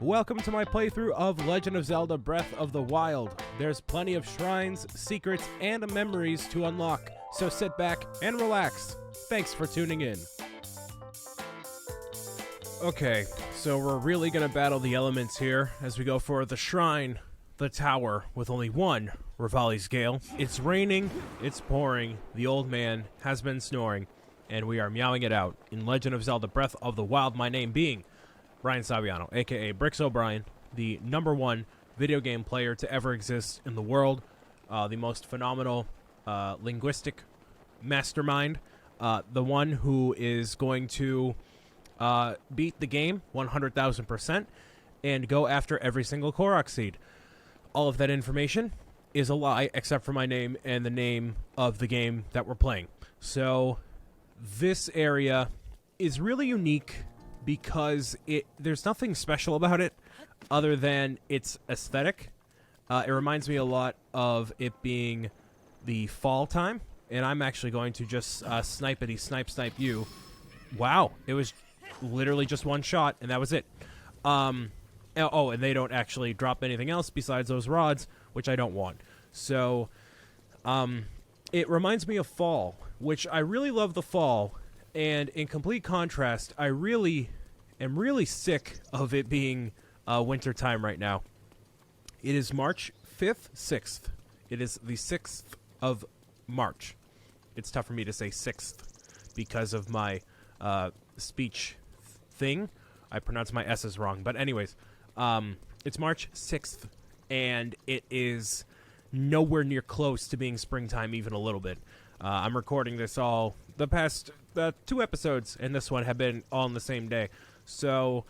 Welcome to my playthrough of Legend of Zelda Breath of the Wild. There's plenty of shrines, secrets, and memories to unlock, so sit back and relax. Thanks for tuning in. Okay, so we're really gonna battle the elements here as we go for the shrine, the tower, with only one Revali's Gale. It's raining, it's pouring, the old man has been snoring, and we are meowing it out in Legend of Zelda Breath of the Wild, my name being BrianSaviano, aka Bricks O'Brien, the #1 video game player to ever exist in the world, the most phenomenal linguistic mastermind, the one who is going to beat the game 100,000% and go after every single Korok seed. All of that information is a lie except for my name and the name of the game that we're playing. So this area is really unique because there's nothing special about it other than its aesthetic. It reminds me a lot of it being the fall time, and I'm actually going to just snipety snipe you. Wow, it was literally just one shot, and that was it. And they don't actually drop anything else besides those rods, which I don't want. So, it reminds me of fall, which I really love the fall. And in complete contrast, I really am really sick of it being winter time right now. It is March 5th, 6th. It is the 6th of March. It's tough for me to say 6th because of my speech thing. I pronounce my S's wrong. But anyways, it's March 6th, and it is nowhere near close to being springtime even a little bit. I'm recording this all the past 2 episodes, and this one have been all on the same day. So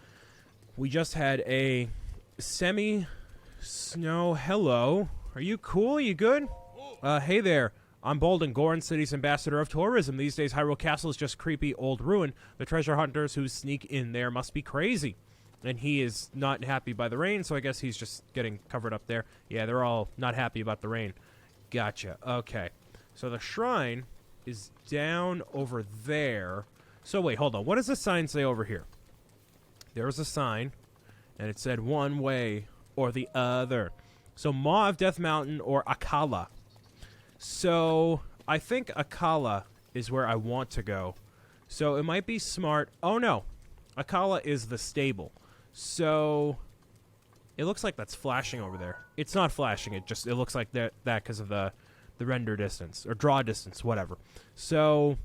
we just had a semi-snow. Hello. Are you cool? You good? Hey there. I'm Bolden, Goron City's ambassador of tourism. These days, Hyrule Castle is just creepy old ruin. The treasure hunters who sneak in there must be crazy. And he is not happy by the rain, so I guess he's just getting covered up there. Yeah, they're all not happy about the rain. Gotcha. Okay. So the shrine is down over there. So wait, hold on. What does the sign say over here? There was a sign, and it said one way or the other. So Maw of Death Mountain or Akkala. So I think Akkala is where I want to go. So it might be smart. Oh no, Akkala is the stable. So it looks like that's flashing over there. It's not flashing. It looks like that because of the render distance or draw distance, whatever. So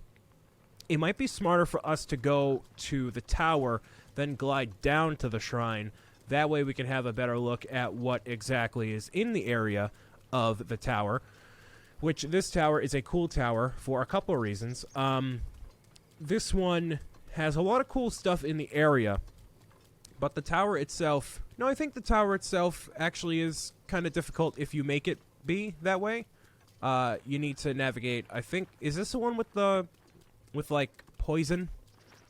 it might be smarter for us to go to the tower, then glide down to the shrine. That way we can have a better look at what exactly is in the area of the tower, which this tower is a cool tower for a couple of reasons. This one has a lot of cool stuff in the area, but the tower itself... No, I think the tower itself actually is kind of difficult if you make it be that way. You need to navigate, I think... Is this the one with like, poison?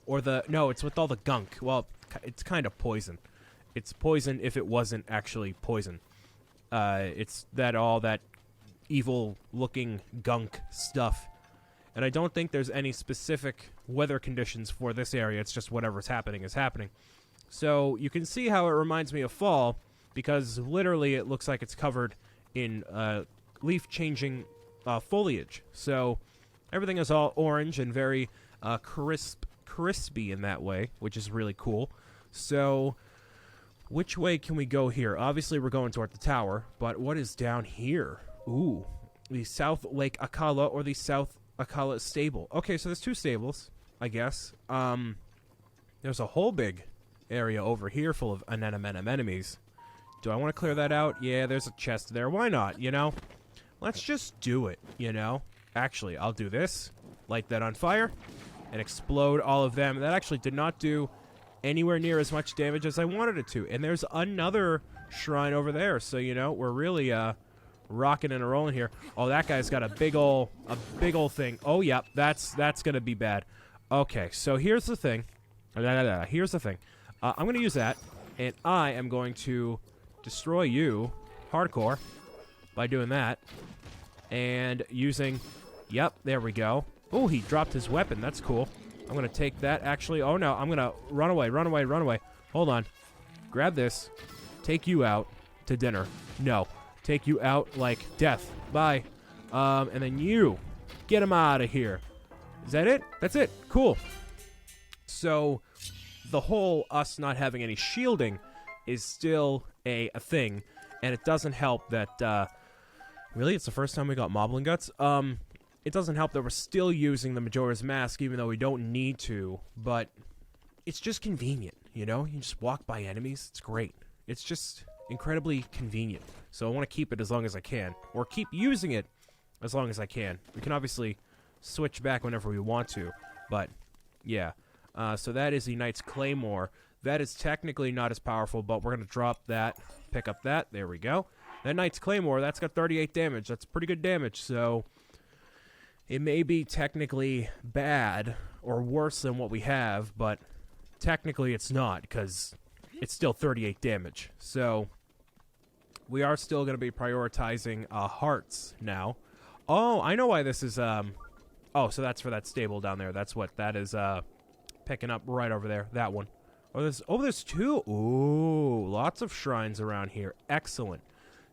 Or no, it's with all the gunk. Well, it's kind of poison. It's poison if it wasn't actually poison. It's all that evil-looking gunk stuff. And I don't think there's any specific weather conditions for this area. It's just whatever's happening is happening. So you can see how it reminds me of fall, because literally it looks like it's covered in leaf-changing foliage. So everything is all orange and very crispy in that way, which is really cool. So which way can we go here? Obviously we're going toward the tower, but what is down here? Ooh, the South Lake Akkala or the South Akkala stable. Okay, so there's 2 stables, I guess. There's a whole big area over here full of enemies. Do I want to clear that out? Yeah, there's a chest there. Why not, you know? Let's just do it, you know? Actually, I'll do this, light that on fire, and explode all of them. That actually did not do anywhere near as much damage as I wanted it to. And there's another shrine over there, so, you know, we're really, rocking and rolling here. Oh, that guy's got a big ol' thing. Oh, yeah, that's gonna be bad. Okay, so here's the thing. Here's the thing. I'm gonna use that, and I am going to destroy you hardcore by doing that. And using... Yep, there we go. Oh, he dropped his weapon. That's cool. I'm gonna take that, actually. Oh, no, I'm gonna run away. Hold on. grab this, take you out to dinner. No, take you out like death. Bye. And then you, get him out of here. Is that it? That's it. Cool. So, the whole us not having any shielding is still a thing, and it doesn't help that, really, it's the first time we got Moblin Guts? It doesn't help that we're still using the Majora's Mask, even though we don't need to, but it's just convenient, you know? You just walk by enemies, it's great. It's just incredibly convenient. So I want to keep it as long as I can, or keep using it as long as I can. We can obviously switch back whenever we want to, but yeah. So that is the Knight's Claymore. That is technically not as powerful, but we're going to drop that, pick up that, there we go. That Knight's Claymore, that's got 38 damage. That's pretty good damage, so it may be technically bad or worse than what we have, but technically it's not, because it's still 38 damage. So we are still going to be prioritizing hearts now. Oh, I know why this is, oh, so that's for that stable down there. That's what that is, picking up right over there. That one. Oh, there's two. Ooh, lots of shrines around here. Excellent.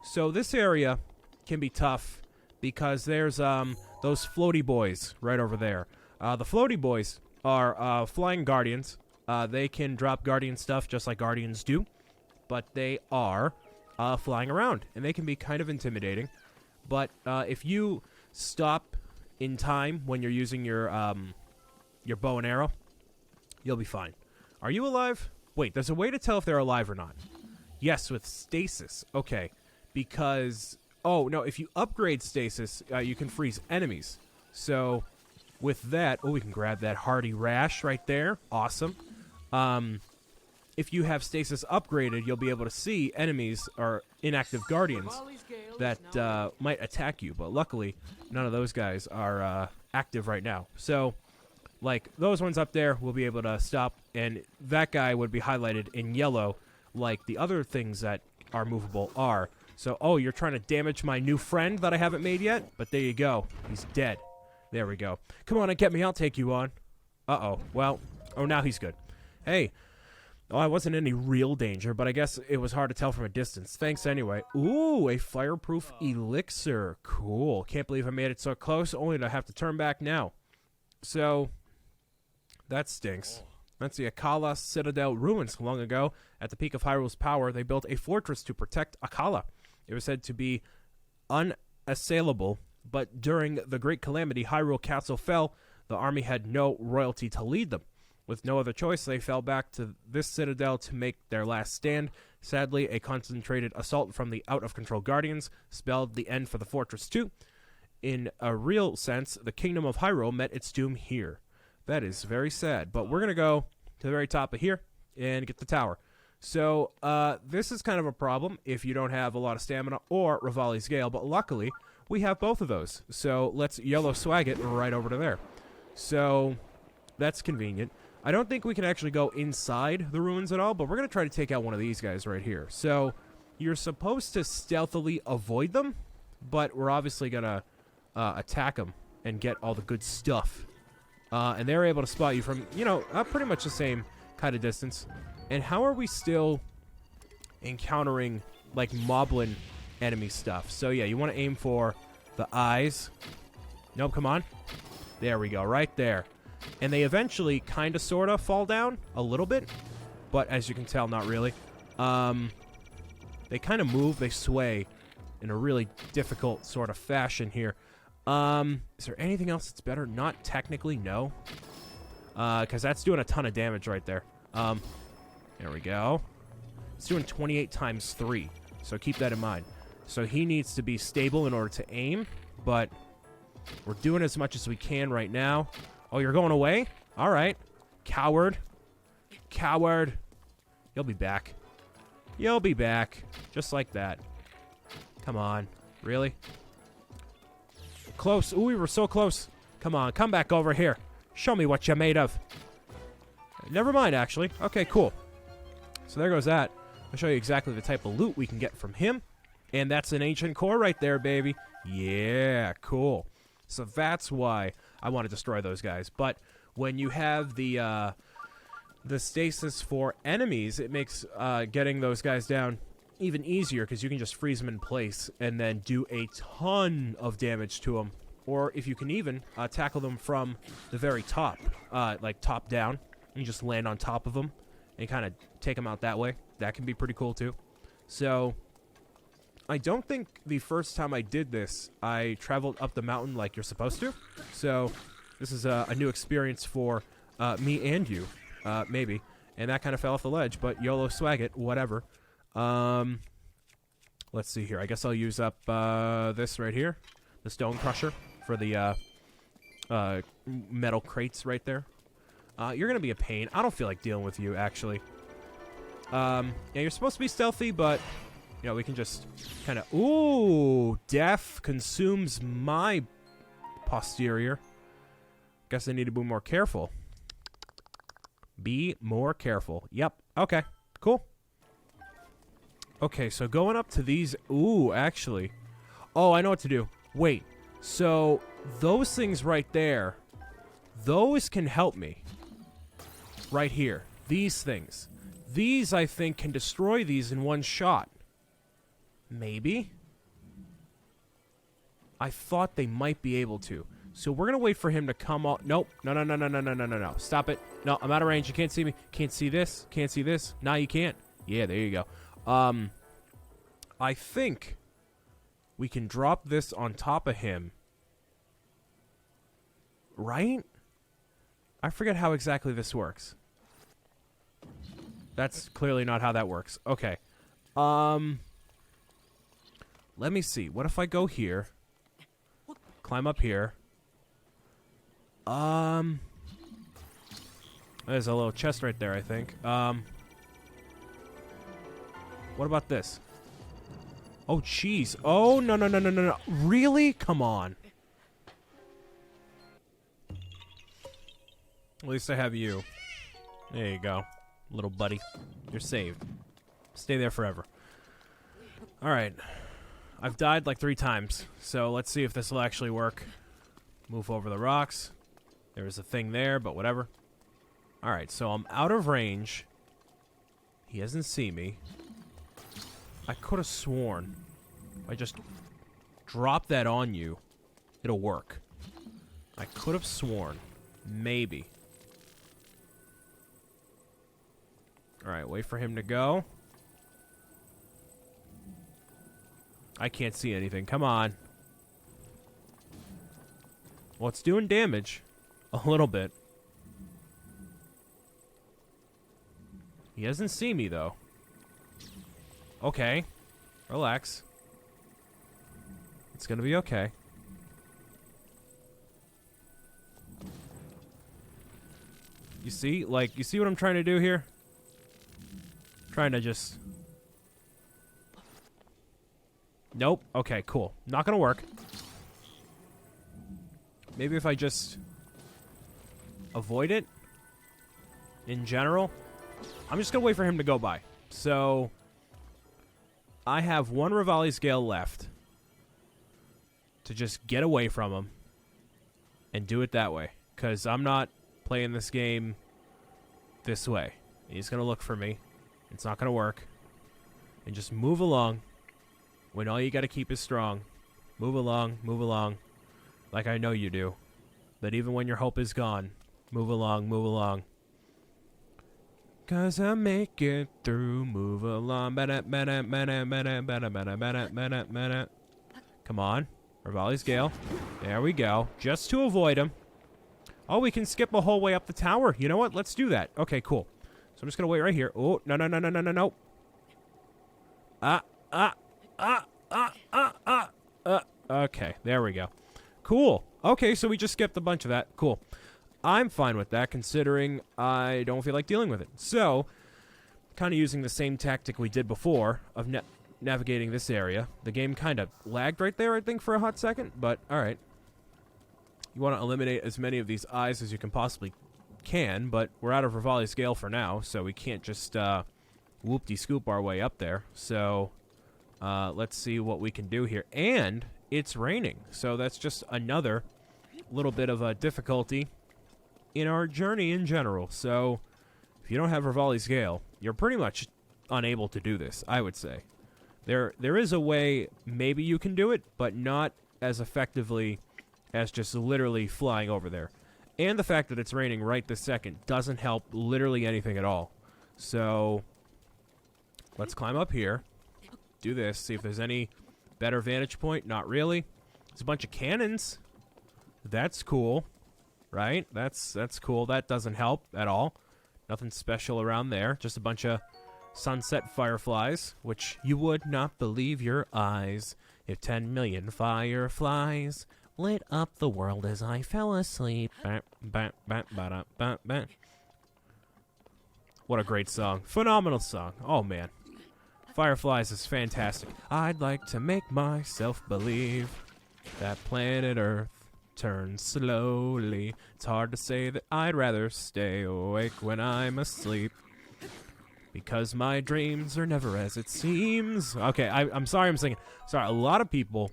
So this area can be tough because there's, those floaty boys right over there. The floaty boys are, flying guardians. They can drop guardian stuff just like guardians do, but they are, flying around, and they can be kind of intimidating. But, if you stop in time when you're using your bow and arrow, you'll be fine. Are you alive? Wait, there's a way to tell if they're alive or not. Yes, with stasis. Okay. Because, oh, no, if you upgrade stasis, you can freeze enemies. So, with that, oh, we can grab that hardy rash right there. Awesome. If you have stasis upgraded, you'll be able to see enemies or inactive guardians that might attack you. But luckily, none of those guys are active right now. So, like, those ones up there, we'll be able to stop. And that guy would be highlighted in yellow, like the other things that are movable are. So, oh, you're trying to damage my new friend that I haven't made yet? But there you go. He's dead. There we go. Come on and get me. I'll take you on. Uh-oh. Well, oh, now he's good. Hey. Oh, I wasn't in any real danger, but I guess it was hard to tell from a distance. Thanks anyway. Ooh, a fireproof elixir. Cool. Can't believe I made it so close, only to have to turn back now. So, that stinks. That's the Akkala Citadel ruins. Long ago, at the peak of Hyrule's power, they built a fortress to protect Akkala. It was said to be unassailable, but during the Great Calamity, Hyrule Castle fell. The army had no royalty to lead them. With no other choice, they fell back to this citadel to make their last stand. Sadly, a concentrated assault from the out-of-control Guardians spelled the end for the fortress too. In a real sense, the Kingdom of Hyrule met its doom here. That is very sad, but we're going to go to the very top of here and get the tower. So, this is kind of a problem if you don't have a lot of stamina or Rivali's Gale, but luckily, we have both of those. So, let's yellow swag it right over to there. So, that's convenient. I don't think we can actually go inside the ruins at all, but we're going to try to take out one of these guys right here. So, you're supposed to stealthily avoid them, but we're obviously going to attack them and get all the good stuff. And they're able to spot you from, you know, pretty much the same kind of distance. And how are we still encountering, like, moblin enemy stuff? So, yeah, you want to aim for the eyes. Nope, come on. There we go, right there. And they eventually kind of, sort of fall down a little bit. But as you can tell, not really. They kind of move, they sway in a really difficult sort of fashion here. Is there anything else that's better? Not technically, no. Because that's doing a ton of damage right there. There we go. It's doing 28 times 3. So keep that in mind. So he needs to be stable in order to aim. But we're doing as much as we can right now. Oh, you're going away? All right. Coward. Coward. You'll be back. You'll be back. Just like that. Come on. Really? Close. Ooh, we were so close. Come on. Come back over here. Show me what you're made of. Never mind, actually. Okay, cool. So there goes that. I'll show you exactly the type of loot we can get from him. And that's an ancient core right there, baby. Yeah, cool. So that's why I want to destroy those guys. But when you have the the stasis for enemies, it makes getting those guys down even easier because you can just freeze them in place and then do a ton of damage to them. Or if you can even tackle them from the very top, like top down, and you just land on top of them and kind of take them out that way. That can be pretty cool too. So I don't think the first time I did this, I traveled up the mountain like you're supposed to. So this is a new experience for me and you, maybe. And that kind of fell off the ledge, but YOLO swag it, whatever. Let's see here. I guess I'll use up this right here, the stone crusher for the metal crates right there. You're gonna be a pain. I don't feel like dealing with you, actually. Yeah, you're supposed to be stealthy, but you know, we can just kind of... Ooh, death consumes my posterior. Guess I need to be more careful. Be more careful. Yep. Okay. Cool. Okay, so going up to these... Ooh, actually. Oh, I know what to do. Wait. So, those things right there, those can help me. Right here. These things. These, I think, can destroy these in one shot. Maybe? I thought they might be able to. So we're going to wait for him to come up. Nope. No, no, no, no, no, no, no, no, no. Stop it. No, I'm out of range. You can't see me. Can't see this. Can't see this. Nah, you can't. Yeah, there you go. I think we can drop this on top of him. Right? I forget how exactly this works. That's clearly not how that works. Okay. Let me see. What if I go here? Climb up here. There's a little chest right there, I think. What about this? Oh, jeez. Oh, no, no, no, no, no, no. Really? Come on. At least I have you. There you go. Little buddy. You're saved. Stay there forever. Alright. I've died like 3 times, so let's see if this will actually work. Move over the rocks. There's a thing there, but whatever. Alright, so I'm out of range. He doesn't see me. I could have sworn if I just drop that on you, it'll work. I could have sworn. Maybe. Alright, wait for him to go. I can't see anything. Come on. Well, it's doing damage. A little bit. He doesn't see me, though. Okay. Relax. It's gonna be okay. You see? Like, you see what I'm trying to do here? Trying to just... Nope. Okay, cool. Not gonna work. Maybe if I just... avoid it? In general? I'm just gonna wait for him to go by. So... I have 1 Rivali scale left. To just get away from him. And do it that way. Because I'm not playing this game this way. He's gonna look for me. It's not gonna work. And just move along. When all you gotta keep is strong. Move along, move along. Like I know you do. But even when your hope is gone, move along, move along. 'Cause I make it through, move along. Come on. Rivali's Gale. There we go. Just to avoid him. Oh, we can skip a whole way up the tower. You know what? Let's do that. Okay, cool. So I'm just gonna wait right here. Oh, no, no, no, no, no, no, no. Okay, there we go. Cool. Okay, so we just skipped a bunch of that. Cool. I'm fine with that, considering I don't feel like dealing with it. So, kind of using the same tactic we did before of navigating this area. The game kind of lagged right there, I think, for a hot second, but alright. You want to eliminate as many of these eyes as you can possibly can, but we're out of Rivali's Gale for now, so we can't just whoop-de-scoop our way up there. So, let's see what we can do here. And it's raining, so that's just another little bit of a difficulty in our journey in general. So, if you don't have Rivali's Gale, you're pretty much unable to do this, I would say. There is a way maybe you can do it, but not as effectively as just literally flying over there. And the fact that it's raining right this second doesn't help literally anything at all. So, let's climb up here, do this, see if there's any better vantage point. Not really. There's a bunch of cannons. That's cool, right? That's cool. That doesn't help at all. Nothing special around there. Just a bunch of sunset fireflies, which you would not believe your eyes if 10 million fireflies lit up the world as I fell asleep. What a great song. Phenomenal song. Oh, man. Fireflies is fantastic. I'd like to make myself believe that planet Earth turns slowly. It's hard to say that I'd rather stay awake when I'm asleep, because my dreams are never as it seems. Okay, I'm sorry I'm singing. Sorry, a lot of people,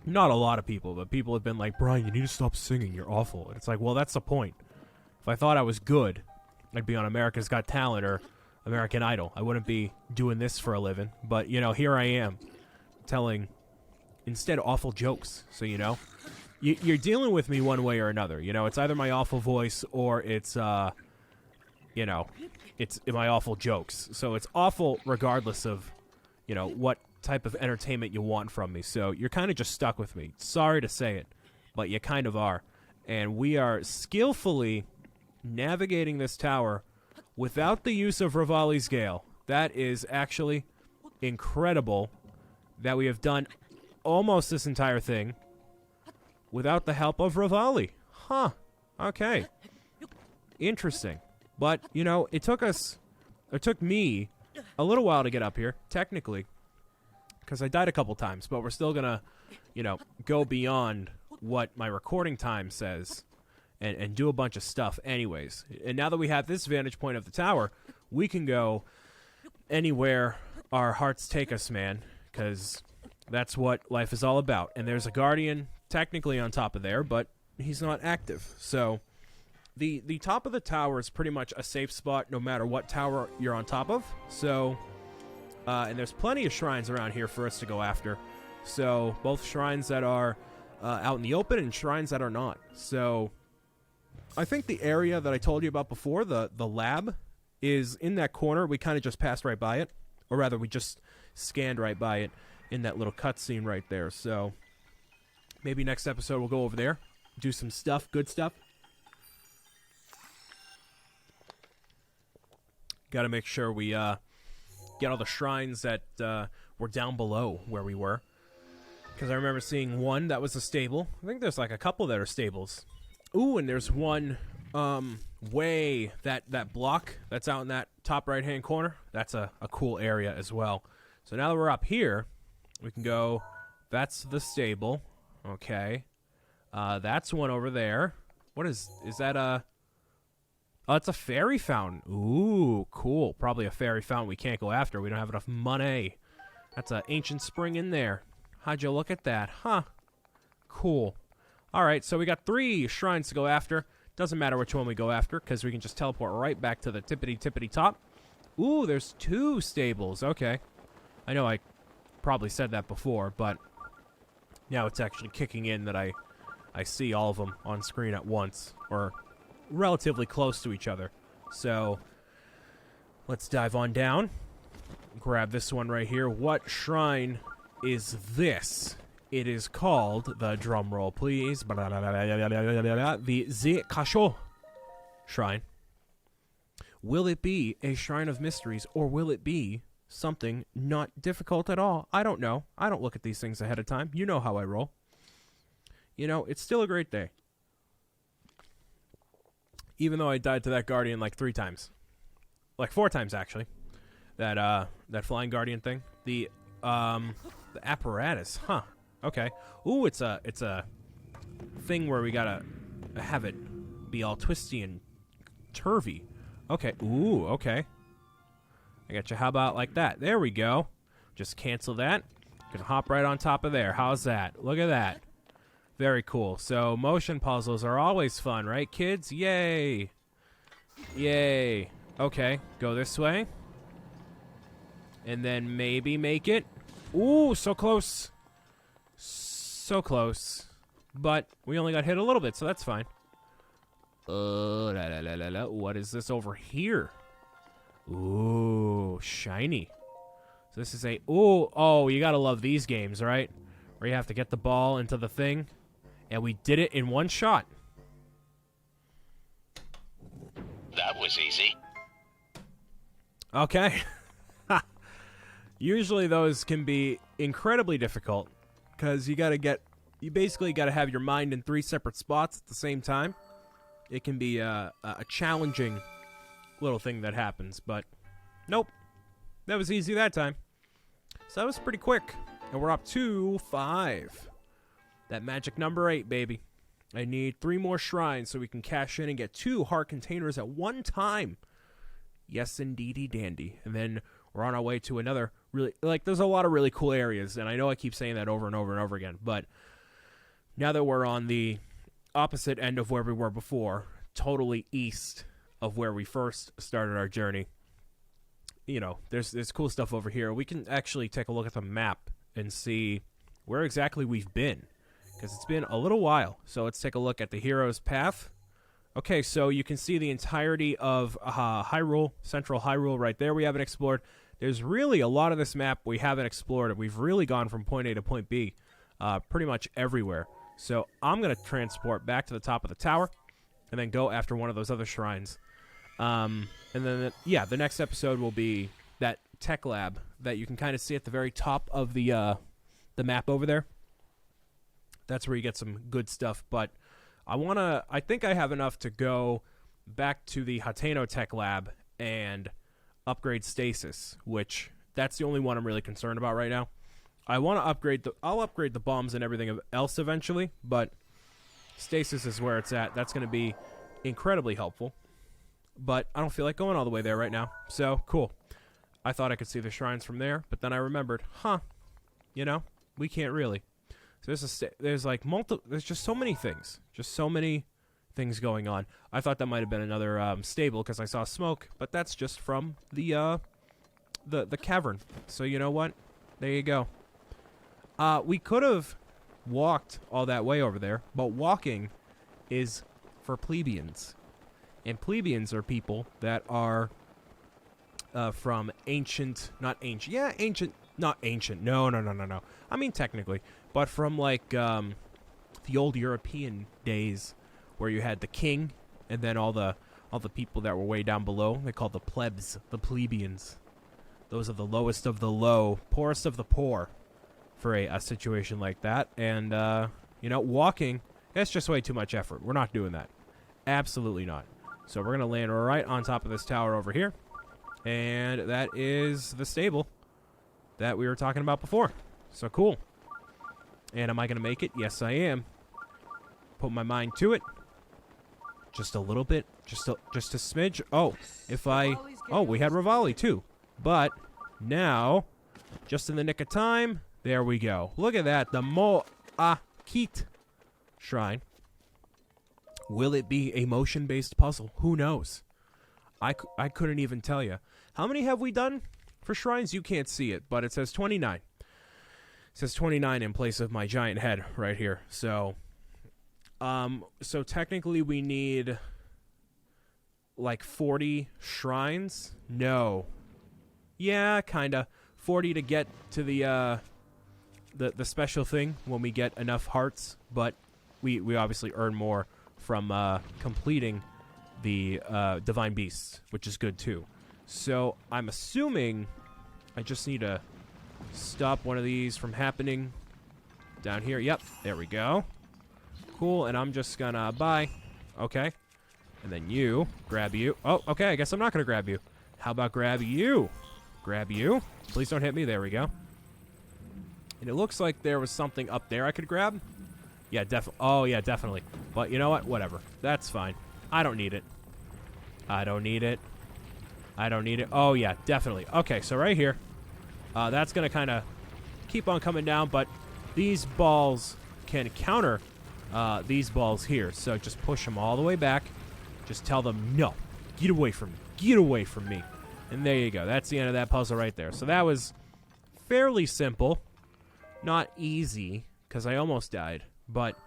not a lot of people, but people have been like, Brian, you need to stop singing. You're awful. And it's like, well, that's the point. If I thought I was good, I'd be on America's Got Talent or American Idol. I wouldn't be doing this for a living. But, you know, here I am telling instead awful jokes. So, you know, you're dealing with me one way or another. You know, it's either my awful voice or it's, you know, it's my awful jokes. So it's awful regardless of, you know, what type of entertainment you want from me. So you're kind of just stuck with me. Sorry to say it, but you kind of are. And we are skillfully navigating this tower without the use of Rivali's Gale. That is actually incredible that we have done almost this entire thing without the help of Rivali. Huh. Okay. Interesting. But, you know, it took me a little while to get up here, technically, because I died a couple times, but we're still gonna, you know, go beyond what my recording time says and do a bunch of stuff anyways. And now that we have this vantage point of the tower, we can go anywhere our hearts take us, man, because that's what life is all about. And there's a guardian technically on top of there, but he's not active. So the top of the tower is pretty much a safe spot no matter what tower you're on top of. So, and there's plenty of shrines around here for us to go after. So both shrines that are out in the open and shrines that are not. So I think the area that I told you about before, the lab, is in that corner. We kind of just passed right by it. Or rather, we just scanned right by it in that little cutscene right there. So maybe next episode we'll go over there, do some stuff, good stuff. Got to make sure we get all the shrines that were down below where we were. Because I remember seeing one that was a stable. I think there's like a couple that are stables. Ooh, and there's one way, that block that's out in that top right-hand corner. That's a cool area as well. So now that we're up here, we can go, that's the stable. Okay. That's one over there. What is that oh, it's a fairy fountain. Ooh, cool. Probably a fairy fountain we can't go after. We don't have enough money. That's an ancient spring in there. How'd you look at that? Huh. Cool. All right, so we got 3 shrines to go after. Doesn't matter which one we go after, because we can just teleport right back to the tippity top. Ooh, there's 2 stables. Okay. I know I probably said that before, but now it's actually kicking in that I see all of them on screen at once, or relatively close to each other. So let's dive on down. Grab this one right here. What shrine is this? It is called, the drum roll please, the Zekasho shrine. Will it be a shrine of mysteries, or will it be something not difficult at all? I don't know. I don't look at these things ahead of time. You know how I roll. You know, it's still a great day. Even though I died to that guardian like 3 times. Like 4 times, actually. That flying guardian thing. The apparatus, huh. Okay. Ooh, it's a thing where we gotta have it be all twisty and turvy. Okay. Ooh, okay. I got you. How about like that? There we go. Just cancel that. Can hop right on top of there. How's that? Look at that. Very cool. So motion puzzles are always fun, right, kids? Yay. Yay. Okay, go this way. And then maybe make it. Ooh, so close. So close. But we only got hit a little bit, so that's fine. What is this over here? Ooh, shiny. So this is a... Ooh, oh, you gotta love these games, right? Where you have to get the ball into the thing. And we did it in one shot. That was easy. Okay. Usually those can be incredibly difficult. Because you basically gotta have your mind in 3 separate spots at the same time. It can be a challenging little thing that happens, but nope. That was easy that time. So that was pretty quick. And we're up to 5. That magic number 8, baby. I need 3 more shrines so we can cash in and get 2 heart containers at one time. Yes, indeedy dandy. And then we're on our way to another really... Like, there's a lot of really cool areas, and I know I keep saying that over and over and over again, but now that we're on the opposite end of where we were before, totally east of where we first started our journey, you know, there's cool stuff over here. We can actually take a look at the map and see where exactly we've been, because it's been a little while. So let's take a look at the hero's path. Okay, so you can see the entirety of Hyrule, Central Hyrule right there we haven't explored. There's really a lot of this map we haven't explored, and we've really gone from point A to point B pretty much everywhere. So I'm going to transport back to the top of the tower and then go after one of those other shrines. And then, the next episode will be that tech lab that you can kind of see at the very top of the map over there. That's where you get some good stuff, but I think I have enough to go back to the Hateno Tech Lab and upgrade Stasis, which that's the only one I'm really concerned about right now. I want to upgrade I'll upgrade the bombs and everything else eventually, but Stasis is where it's at. That's going to be incredibly helpful, but I don't feel like going all the way there right now. So, cool. I thought I could see the shrines from there, but then I remembered, you know, we can't really. So there's like there's just so many things. Just so many things going on. I thought that might have been another stable because I saw smoke, but that's just from the cavern. So you know what? There you go. We could have walked all that way over there, but walking is for plebeians. And plebeians are people that are from ancient, not ancient. Yeah, ancient, not ancient. No. I mean technically, but from like the old European days where you had the king and then all the people that were way down below. They called the plebs, the plebeians. Those are the lowest of the low, poorest of the poor for a situation like that. And, you know, walking, that's just way too much effort. We're not doing that. Absolutely not. So we're going to land right on top of this tower over here. And that is the stable that we were talking about before. So cool. And am I going to make it? Yes, I am. Put my mind to it. Just a little bit. Just a smidge. Oh, we had Rivali too. But now, just in the nick of time, there we go. Look at that. The Mo'akit Shrine. Will it be a motion-based puzzle? Who knows? I couldn't even tell you. How many have we done for shrines? You can't see it, but it says 29. It says 29 in place of my giant head right here. So, so technically we need like 40 shrines. No. Yeah, kinda. 40 to get to the special thing when we get enough hearts, but we obviously earn more from completing the divine beasts, which is good too. So I'm assuming I just need to stop one of these from happening down here. Yep, there we go. Cool, and I'm just gonna buy. Okay. And then you, grab you. Oh, okay, I guess I'm not gonna grab you. How about grab you? Grab you. Please don't hit me. There we go. And it looks like there was something up there I could grab. Yeah, oh, yeah, definitely. But you know what? Whatever. That's fine. I don't need it. I don't need it. I don't need it. Oh, yeah, definitely. Okay, so right here. That's going to kind of keep on coming down, but these balls can counter these balls here. So just push them all the way back. Just tell them no. Get away from me. Get away from me. And there you go. That's the end of that puzzle right there. So that was fairly simple. Not easy, because I almost died. But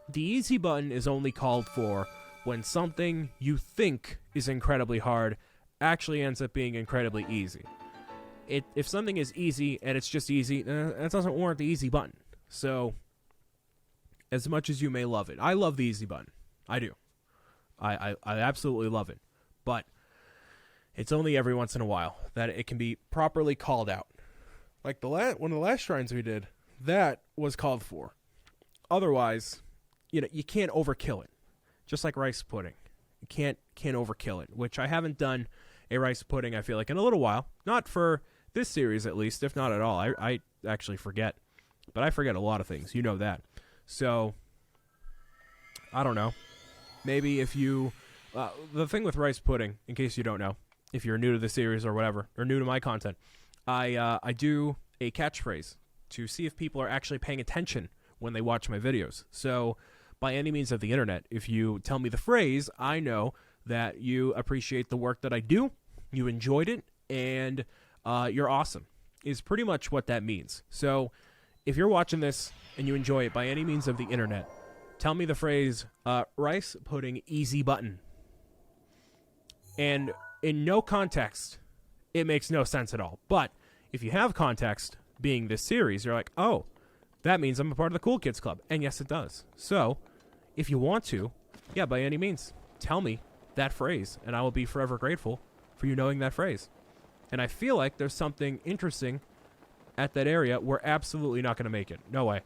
the easy button is only called for when something you think is incredibly hard actually ends up being incredibly easy. If something is easy and it's just easy, that doesn't warrant the easy button. So, as much as you may love it, I love the easy button. I do. I absolutely love it. But it's only every once in a while that it can be properly called out. Like one of the last shrines we did, that was called for. Otherwise, you can't overkill it. Just like rice pudding. You can't overkill it, which I haven't done a rice pudding, I feel like, in a little while. Not for this series, at least, if not at all. I actually forget. But I forget a lot of things. You know that. So, I don't know. Maybe if you... the thing with rice pudding, in case you don't know, if you're new to the series or whatever, or new to my content, I do a catchphrase to see if people are actually paying attention when they watch my videos. So, by any means of the internet, if you tell me the phrase, I know that you appreciate the work that I do, you enjoyed it, and you're awesome, is pretty much what that means. So, if you're watching this and you enjoy it by any means of the internet, tell me the phrase, rice pudding easy button. And in no context, it makes no sense at all. But if you have context, being this series, you're like, oh, that means I'm a part of the Cool Kids Club. And yes, it does. So, if you want to, yeah, by any means, tell me that phrase, and I will be forever grateful for you knowing that phrase. And I feel like there's something interesting at that area. We're absolutely not going to make it. No way.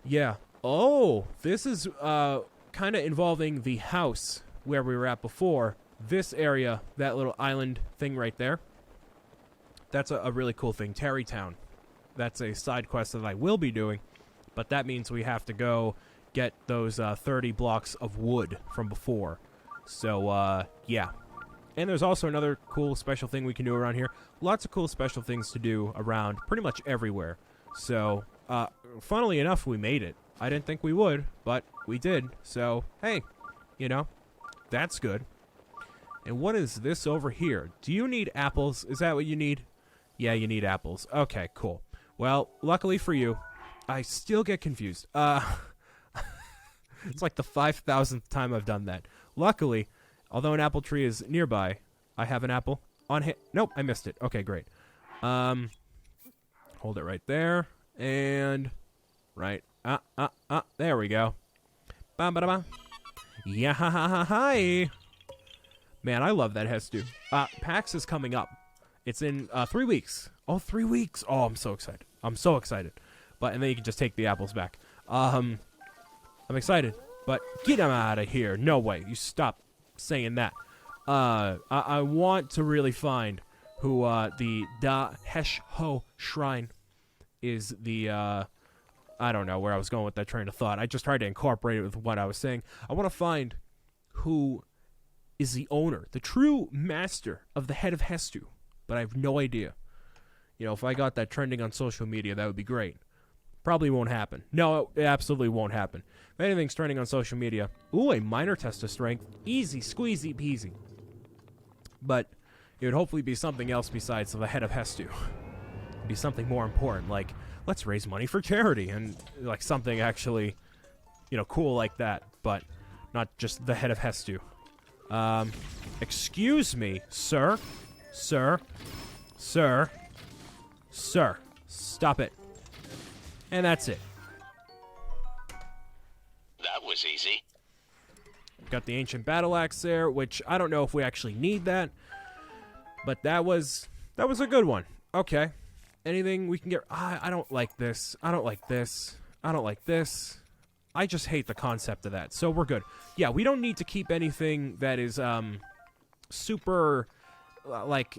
Yeah. Oh, this is kind of involving the house where we were at before. This area, that little island thing right there, that's a really cool thing. Tarrytown. That's a side quest that I will be doing, but that means we have to go get those 30 blocks of wood from before. So, yeah. And there's also another cool special thing we can do around here. Lots of cool special things to do around pretty much everywhere. So, funnily enough, we made it. I didn't think we would, but we did. So, hey, that's good. And what is this over here? Do you need apples? Is that what you need? Yeah, you need apples. Okay, cool. Well, luckily for you, I still get confused. It's like the 5,000th time I've done that. Luckily, although an apple tree is nearby, I have an apple on hand. Nope, I missed it. Okay, great. Hold it right there. And right. There we go. Ba-ba-da-ba. Yeah, hi. Man, I love that Hestu. PAX is coming up. It's in 3 weeks. Oh, 3 weeks. Oh, I'm so excited. I'm so excited. And then you can just take the apples back. I'm excited. But get them out of here. No way. You stop saying that. I want to really find who the Da Hesh Ho Shrine is. The I don't know where I was going with that train of thought. I just tried to incorporate it with what I was saying. I want to find who is the owner, the true master of the head of Hestu. But I have no idea. If I got that trending on social media, that would be great. Probably won't happen. No, it absolutely won't happen. If anything's trending on social media, ooh, a minor test of strength. Easy, squeezy peasy. But it would hopefully be something else besides the head of Hestu. It'd be something more important, like, let's raise money for charity, and like something actually, cool like that, but not just the head of Hestu. Excuse me, sir. Sir. Stop it. And that's it. That was easy. Got the ancient battle axe there, which I don't know if we actually need that, but that was a good one. Okay. Anything we can get... I don't like this. I don't like this. I don't like this. I just hate the concept of that, so we're good. Yeah, we don't need to keep anything that is super, like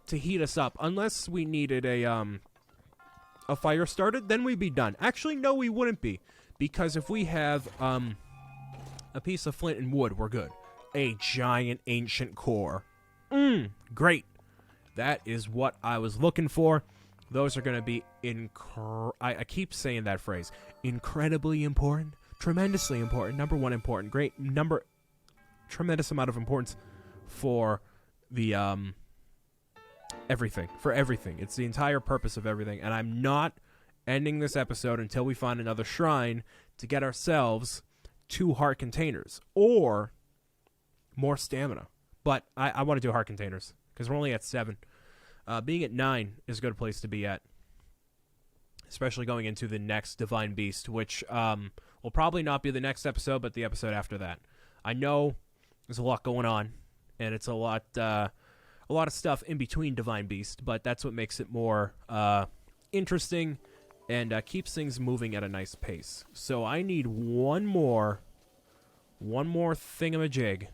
to heat us up, unless we needed a fire started, then we'd be done. Actually, no, we wouldn't be, because if we have a piece of flint and wood, we're good. A giant ancient core. Great. That is what I was looking for. Those are going to be I keep saying that phrase. Incredibly important. Tremendously important. Number one important. Great. tremendous amount of importance for the everything. For everything. It's the entire purpose of everything. And I'm not ending this episode until we find another shrine to get ourselves 2 heart containers or more stamina. But I want to do heart containers because we're only at 7. Being at 9 is a good place to be at, especially going into the next Divine Beast, which will probably not be the next episode, but the episode after that. I know there's a lot going on, and it's a lot of stuff in between Divine Beast, but that's what makes it more interesting and keeps things moving at a nice pace. So I need one more thingamajig.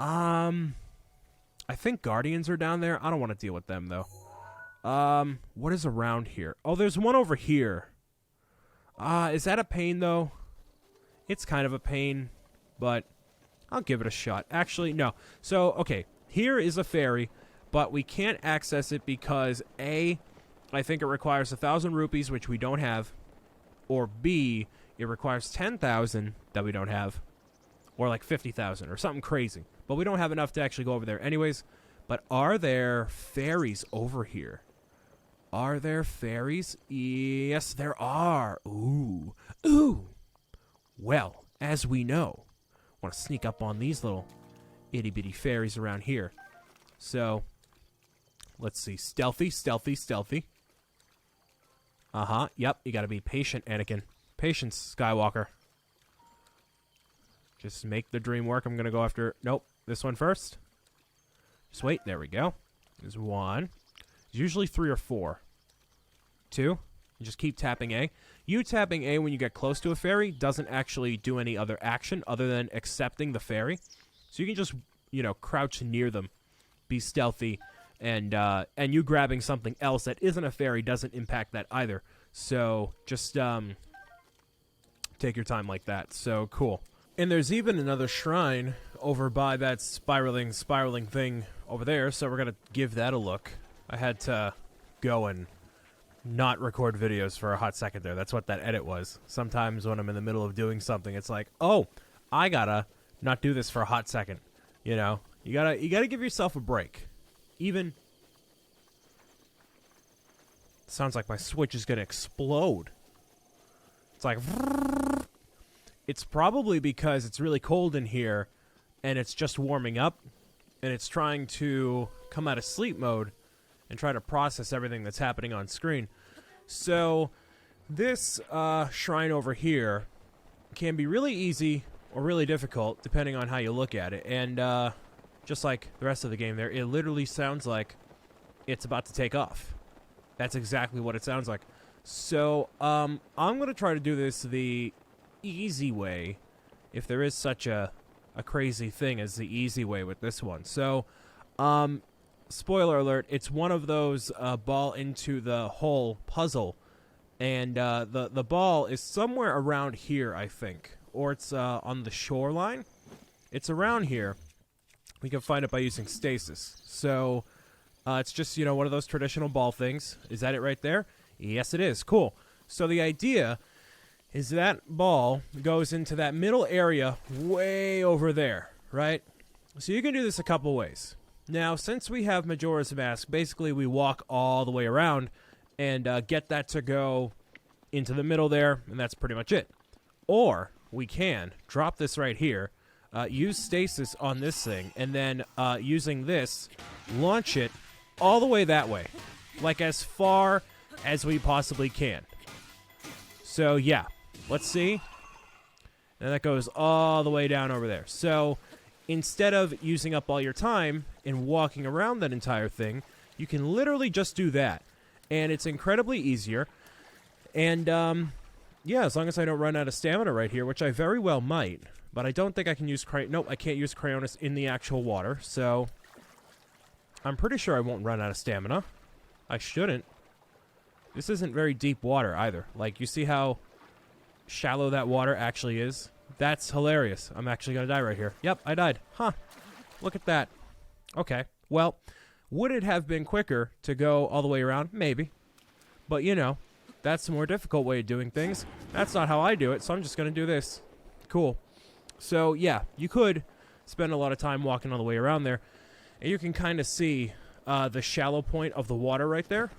I think Guardians are down there. I don't want to deal with them, though. What is around here? Oh, there's one over here. Is that a pain, though? It's kind of a pain, but I'll give it a shot. Actually, no. So, okay, here is a fairy, but we can't access it because, A, I think it requires 1,000 rupees, which we don't have, or B, it requires 10,000 that we don't have, or like 50,000 or something crazy. But we don't have enough to actually go over there anyways. But are there fairies over here? Are there fairies? Yes, there are. Ooh. Ooh. Well, as we know, I want to sneak up on these little itty-bitty fairies around here. So, let's see. Stealthy, stealthy, stealthy. Uh-huh. Yep, you got to be patient, Anakin. Patience, Skywalker. Just make the dream work. I'm going to go after... Nope. This one first. Just wait. There we go. There's 1. There's usually 3 or 4. 2. You just keep tapping A. You tapping A when you get close to a fairy doesn't actually do any other action other than accepting the fairy. So you can just, you know, crouch near them, be stealthy, and you grabbing something else that isn't a fairy doesn't impact that either. So just take your time like that. So cool. And there's even another shrine over by that spiraling thing over there, so we're going to give that a look. I had to go and not record videos for a hot second there. That's what that edit was. Sometimes when I'm in the middle of doing something, it's like, oh, I gotta not do this for a hot second. You know, you gotta give yourself a break. Even... Sounds like my Switch is going to explode. It's like... It's probably because it's really cold in here, and it's just warming up, and it's trying to come out of sleep mode and try to process everything that's happening on screen. So, this shrine over here can be really easy or really difficult, depending on how you look at it. And just like the rest of the game there, it literally sounds like it's about to take off. That's exactly what it sounds like. So, I'm going to try to do this the easy way, if there is such a crazy thing as the easy way with this one. So, spoiler alert, it's one of those ball into the hole puzzle, and the ball is somewhere around here, I think, or it's on the shoreline. It's around here. We can find it by using stasis. So, it's just, you know, one of those traditional ball things. Is that it right there? Yes, it is. Cool. So the idea is that ball goes into that middle area way over there, right? So you can do this a couple ways. Now, since we have Majora's Mask, basically we walk all the way around and get that to go into the middle there, and that's pretty much it. Or we can drop this right here, use stasis on this thing, and then using this, launch it all the way that way, like as far as we possibly can. So, yeah. Let's see. And that goes all the way down over there. So, instead of using up all your time in walking around that entire thing, you can literally just do that. And it's incredibly easier. And, yeah, as long as I don't run out of stamina right here, which I very well might. But I don't think I can use... Nope, I can't use Cryonis in the actual water. So, I'm pretty sure I won't run out of stamina. I shouldn't. This isn't very deep water either. Like, you see how shallow that water actually is? That's hilarious. I'm actually going to die right here. Yep, I died. Huh. Look at that. Okay. Well, would it have been quicker to go all the way around? Maybe. But, you know, that's a more difficult way of doing things. That's not how I do it, so I'm just going to do this. Cool. So, yeah, you could spend a lot of time walking on the way around there. And you can kind of see the shallow point of the water right there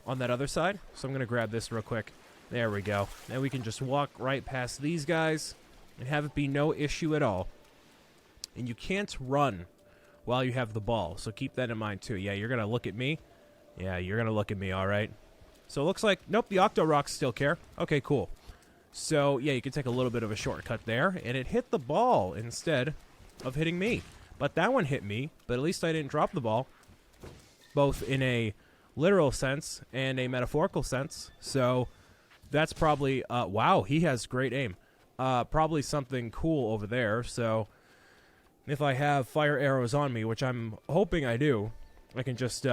on that other side. So I'm going to grab this real quick. There we go. Now we can just walk right past these guys and have it be no issue at all. And you can't run while you have the ball, so keep that in mind too. Yeah, you're going to look at me. Yeah, you're going to look at me, all right. So it looks like, nope, the Octo Rocks still care. Okay, cool. So, yeah, you can take a little bit of a shortcut there, and it hit the ball instead of hitting me. But that one hit me, but at least I didn't drop the ball, both in a literal sense and a metaphorical sense. So that's probably, wow, he has great aim. Probably something cool over there. So if I have fire arrows on me, which I'm hoping I do, I can just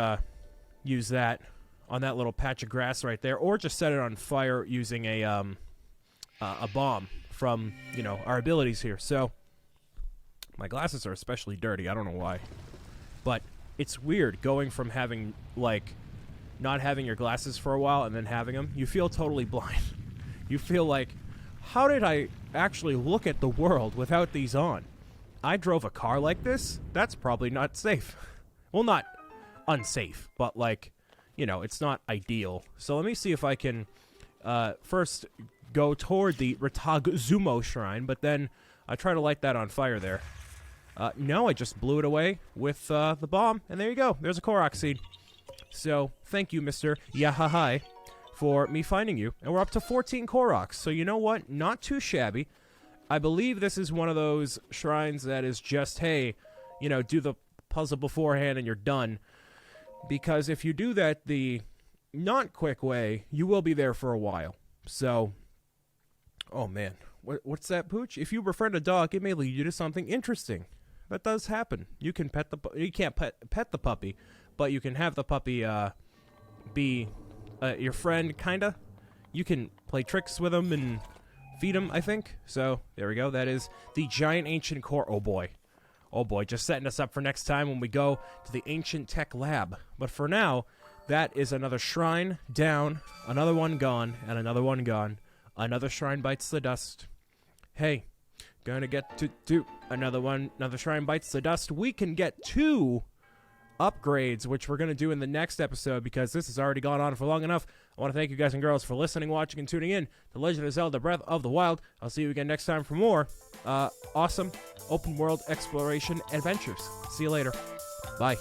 use that on that little patch of grass right there, or just set it on fire using a bomb from, you know, our abilities here. So my glasses are especially dirty. I don't know why. But it's weird going from having, like, not having your glasses for a while and then having them. You feel totally blind. You feel like, how did I actually look at the world without these on? I drove a car like this? That's probably not safe. Well, not unsafe, but, like, you know, it's not ideal. So let me see if I can first go toward the Rataguzumo Shrine, but then I try to light that on fire there. No, I just blew it away with the bomb, and there you go. There's a Korok seed. So thank you, Mr. Yahahai, for me finding you. And we're up to 14 Koroks, so you know what? Not too shabby. I believe this is one of those shrines that is just, hey, you know, do the puzzle beforehand and you're done. Because if you do that the not quick way, you will be there for a while. So, oh man, what's that, Pooch? If you befriend a dog, it may lead you to something interesting. That does happen. You can pet you can't pet the puppy, but you can have the puppy be your friend, kinda. You can play tricks with him and feed him, I think. So there we go. That is the giant ancient core. Oh boy. Oh boy, just setting us up for next time when we go to the Ancient Tech Lab. But for now, that is another shrine down, another one gone, and another one gone. Another shrine bites the dust. Hey, gonna get to another shrine bites the dust. We can get 2 upgrades, which we're gonna do in the next episode because this has already gone on for long enough. I want to thank you guys and girls for listening, watching, and tuning in to Legend of Zelda Breath of the Wild. I'll see you again next time for more awesome open world exploration adventures. See you later. Bye.